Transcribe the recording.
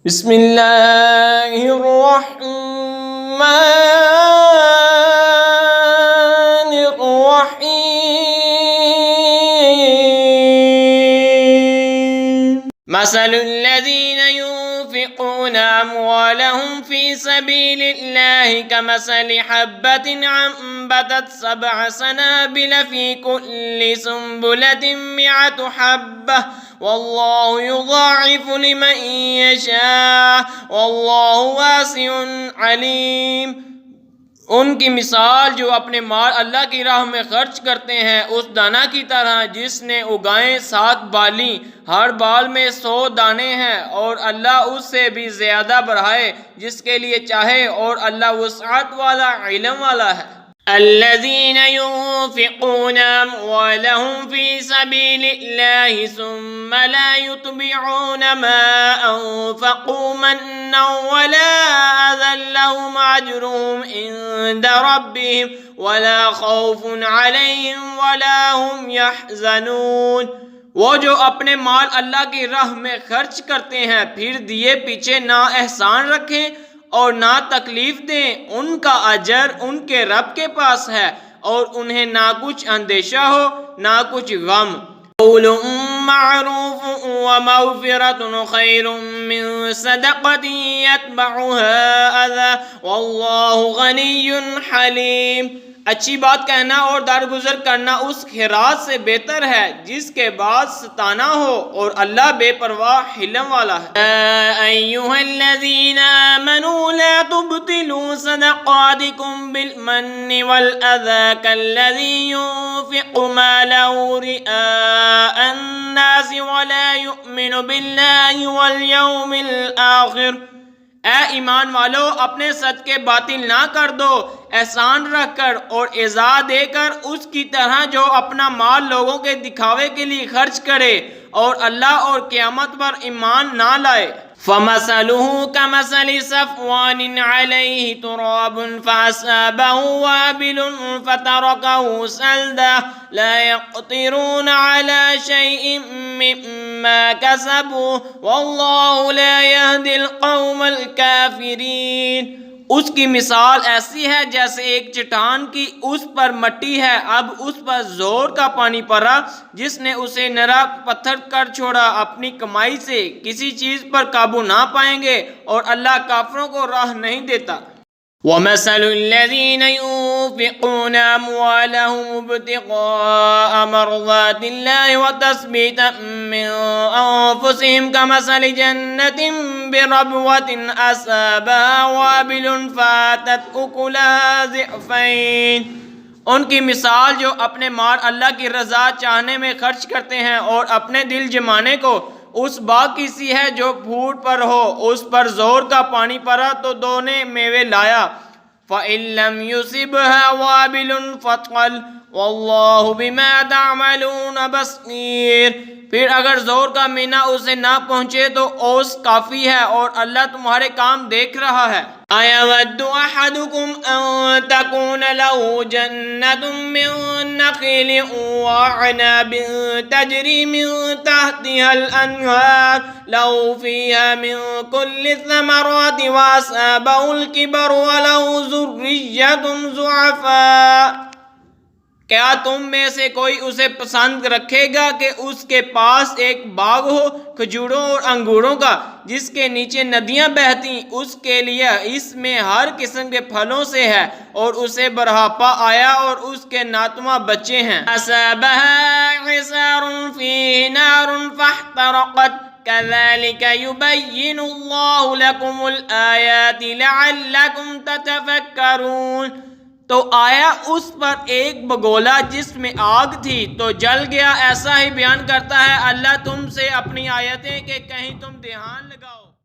بسم اللہ الرحمن الرحیم مثل الذین ينفقون اموالهم في سبيل الله كمثل حبة أنبتت 7 سنابل في كل سنبلة 100 حبة واللہ یضاعف لمن یشاء واللہ واسع علیم۔ ان کی مثال جو اپنے مال اللہ کی راہ میں خرچ کرتے ہیں اس دانہ کی طرح جس نے اگائیں 7 بالیں، ہر بال میں 100 دانے ہیں، اور اللہ اس سے بھی زیادہ بڑھائے جس کے لیے چاہے، اور اللہ وسعت والا علم والا ہے۔ الذين ينفقون أموالهم في سبيل الله ثم لا يتبعون ما أنفقوا منا ولا أذى لهم أجرهم عند ربهم ولا خوف عليهم ولا هم يحزنون۔ وہ جو اپنے مال اللہ کی راہ میں خرچ کرتے ہیں پھر دیے پیچھے نہ احسان رکھیں اور نہ تکلیف دیں، ان کا اجر ان کے رب کے پاس ہے اور انہیں نہ کچھ اندیشہ ہو نہ کچھ غم۔ قول معروف ومغفرۃ خیر من صدقۃ یتبعها اذی واللہ غنی حلیم۔ اچھی بات کہنا اور درگزر کرنا اس خیرات سے بہتر ہے جس کے بعد ستانا ہو، اور اللہ بے پرواہ حلم والا ہے۔ ایھا الذین آمنوا لا تبطلوا صدقاتکم بالمن والأذى كالذی ينفق ماله رئاء الناس ولا يؤمن باللہ والیوم الآخر۔ اے ایمان والو، اپنے صدقے باطل نہ کر دو احسان رکھ کر اور عزا دے کر اس کی طرح جو اپنا مال لوگوں کے دکھاوے کے لیے خرچ کرے اور اللہ اور قیامت پر ایمان نہ لائے۔ فَمَثَلُهُ كَمَثَلِ صَفْوَانٍ عَلَيْهِ تُرَابٌ فَأَصَابَهُ وَابِلٌ فَتَرَكَهُ صَلْدًا لَا يَقْدِرُونَ عَلَى شَيْءٍ مِّمَّا كَسَبُوا وَاللَّهُ لَا يَهْدِي الْقَوْمَ الْكَافِرِينَ۔ اس کی مثال ایسی ہے جیسے ایک چٹان کی اس پر مٹی ہے، اب اس پر زور کا پانی پڑا جس نے اسے نرا پتھر کر چھوڑا۔ اپنی کمائی سے کسی چیز پر قابو نہ پائیں گے اور اللہ کافروں کو راہ نہیں دیتا۔ وَمَثَلُ الَّذِينَ يُنفِقُونَ أَمْوَالَهُمُ ابْتِغَاءَ مَرْضَاتِ اللَّهِ وَتَثْبِيتًا مِّن أَنفُسِهِمْ كَمَثَلِ جَنَّةٍ بِرَبْوَةٍ أَصَابَهَا وَابِلٌ فَآتَتْ أُكُلَهَا ضِعْفَيْنِ۔ ان کی مثال جو اپنے مال اللہ کی رضا چاہنے میں خرچ کرتے ہیں اور اپنے دل جمانے کو اس باغ کی سی ہے جو پھوٹ پر ہو، اس پر زور کا پانی پڑا تو دونے میوے لایا۔ فَإِن لَّمْ يُصِبْهَا وَابِلٌ فَطَلٌّ وَاللَّهُ بِمَا تَعْمَلُونَ بَصِيرٌ۔ پھر اگر زور کا مینہ اسے نہ پہنچے تو اوس کافی ہے اور اللہ تمہارے کام دیکھ رہا ہے۔ أَيَوَدُّ أَحَدُكُمْ أَن تَكُونَ لَهُ جَنَّةٌ مِّن نَّخِيلٍ وَأَعْنَابٍ تَجْرِي مِن تَحْتِهَا الْأَنْهَارُ لَهُ فِيهَا مِن كُلِّ الثَّمَرَاتِ وَأَصَابَهُ الْكِبَرُ وَلَهُ ذُرِّيَّةٌ ضُعَفَاءُ۔ کیا تم میں سے کوئی اسے پسند رکھے گا کہ اس کے پاس ایک باغ ہو کھجوروں اور انگوروں کا جس کے نیچے ندیاں بہتیں، اس کے لیے اس میں ہر قسم کے پھلوں سے ہے، اور اسے بڑھاپا آیا اور اس کے ناتواں بچے ہیں۔ أَصَابَهَا إِعْصَارٌ فِيهِ نَارٌ فَاحْتَرَقَتْ كَذَلِكَ يُبَيِّنُ اللَّهُ لَكُمُ الْآيَاتِ لَعَلَّكُمْ تَتَفَكَّرُونَ۔ تو آیا اس پر ایک بگولا جس میں آگ تھی تو جل گیا، ایسا ہی بیان کرتا ہے اللہ تم سے اپنی آیتیں کہ کہیں تم دھیان لگاؤ۔